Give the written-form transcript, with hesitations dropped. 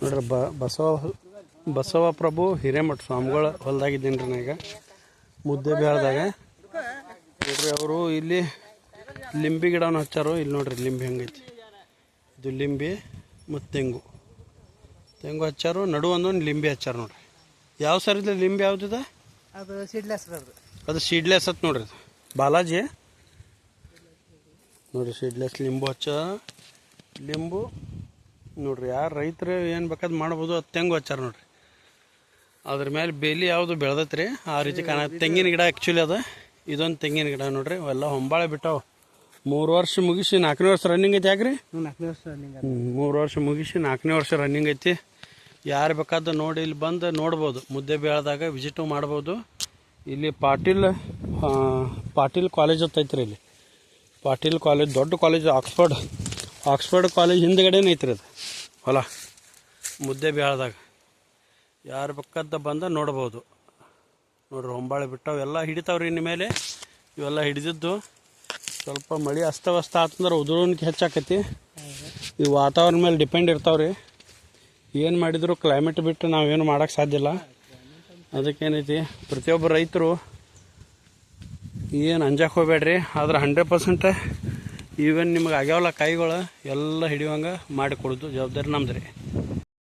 ನೋಡ್ರಿ ಬಸವಪ್ರಭು ಹಿರೇಮಠ ಸ್ವಾಮಿಗಳ ಹೊಲ್ದಾಗಿದ್ದೀನಿ ರೀ ಈಗ ಮುದ್ದೆ ಬೇಳದಾಗ ನೋಡ್ರಿ. ಅವರು ಇಲ್ಲಿ ಲಿಂಬಿ ಗಿಡವನ್ನು ಹಚ್ಚಾರು. ಇಲ್ಲಿ ನೋಡ್ರಿ ಲಿಂಬಿ ಹೆಂಗೈತಿ. ಇದು ಲಿಂಬಿ ಮತ್ತು ತೆಂಗು ಹಚ್ಚಾರು. ನಡು ಒಂದೊಂದು ಲಿಂಬಿ ಹಚ್ಚಾರ ನೋಡ್ರಿ. ಯಾವ ಸರ್ ಇದು ಲಿಂಬಿ ಯಾವ್ದಿದೆ? ಅದು ಸೀಡ್ಲೆಸ್. ಅದು ಸೀಡ್ಲೆಸ್ ಹತ್ ನೋಡ್ರಿ. ಅದು ಬಾಲಾಜಿ ನೋಡ್ರಿ ಸೀಡ್ಲೆಸ್ ಲಿಂಬು ಲಿಂಬು ನೋಡ್ರಿ. ಯಾರು ರೈತರು ಏನು ಬೇಕಾದ್ ಮಾಡ್ಬೋದು. ಅದು ತೆಂಗು ಹಚ್ಚಾರ ನೋಡ್ರಿ. ಅದ್ರ ಮೇಲೆ ಬೇಲಿ ಯಾವುದು ಬೆಳೆದೈತ್ರಿ ಆ ರೀತಿ ತೆಂಗಿನ ಗಿಡ ಆ್ಯಕ್ಚುಲಿ ಅದು. ಇದೊಂದು ತೆಂಗಿನ ಗಿಡ ನೋಡ್ರಿ. ಅವೆಲ್ಲ ಹೊಂಬಾಳೆ ಬಿಟ್ಟಾವ. 3 ವರ್ಷ ಮುಗಿಸಿ 4ನೇ ವರ್ಷ ರನ್ನಿಂಗ್ ಐತಿ. ಯಾಕ್ರಿ 4ನೇ ವರ್ಷ ರನ್ನಿಂಗ್. 3 ವರ್ಷ ಮುಗಿಸಿ 4ನೇ ವರ್ಷ ರನ್ನಿಂಗ್ ಐತಿ. ಯಾರು ಬೇಕಾದ ನೋಡಿ ಇಲ್ಲಿ ಬಂದು ನೋಡ್ಬೋದು. ಮುದ್ದೆ ಬೇಳದಾಗ ವಿಸಿಟು ಮಾಡ್ಬೋದು. ಇಲ್ಲಿ ಪಾಟೀಲ್ ಕಾಲೇಜ್ ಐತ್ರಿ. ಇಲ್ಲಿ ಪಾಟೀಲ್ ಕಾಲೇಜ್ ದೊಡ್ಡ ಕಾಲೇಜ್. ಆಕ್ಸ್ಫರ್ಡ್ ಕಾಲೇಜ್ ಹಿಂದ್ಗಡೆನೇ ಐತ್ರಿ ಅದು ಹೊಲ. ಮುದ್ದೆ ಬೇಳದಾಗ ಯಾರು ಬೇಕಾದ ಬಂದ ನೋಡ್ಬೋದು ನೋಡ್ರಿ. ಹೊಂಬಾಳೆ ಬಿಟ್ಟಾವ ಎಲ್ಲ ಹಿಡಿತಾವ್ರಿ. ಇನ್ನು ಮೇಲೆ ಇವೆಲ್ಲ ಹಿಡಿದಿದ್ದು ಸ್ವಲ್ಪ ಮಳೆ ಅಸ್ತವ್ಯಸ್ತ ಆತಂದ್ರೆ ಉದುರೋನ್ಕೆ ಹೆಚ್ಚಾಕೈತಿ. ಈ ವಾತಾವರಣ ಮೇಲೆ ಡಿಪೆಂಡ್ ಇರ್ತಾವ್ರಿ. ಏನು ಮಾಡಿದ್ರು ಕ್ಲೈಮೇಟ್ ಬಿಟ್ಟು ನಾವೇನು ಮಾಡೋಕ್ಕೆ ಸಾಧ್ಯ ಇಲ್ಲ. ಅದಕ್ಕೇನೈತಿ ಪ್ರತಿಯೊಬ್ಬರು ರೈತರು ಏನು ಅಂಜಕ್ಕೆ ಹೋಗ್ಬೇಡ್ರಿ. ಆದ್ರೆ 100% ಈವನ್ ನಿಮಗೆ ಆಗ್ಯಾವಲ್ಲ ಕಾಯಿಗಳು ಎಲ್ಲ ಹಿಡಿಯುವಂಗೆ ಮಾಡಿಕೊಡೋದು ಜವಾಬ್ದಾರಿ ನಮ್ದು ರೀ.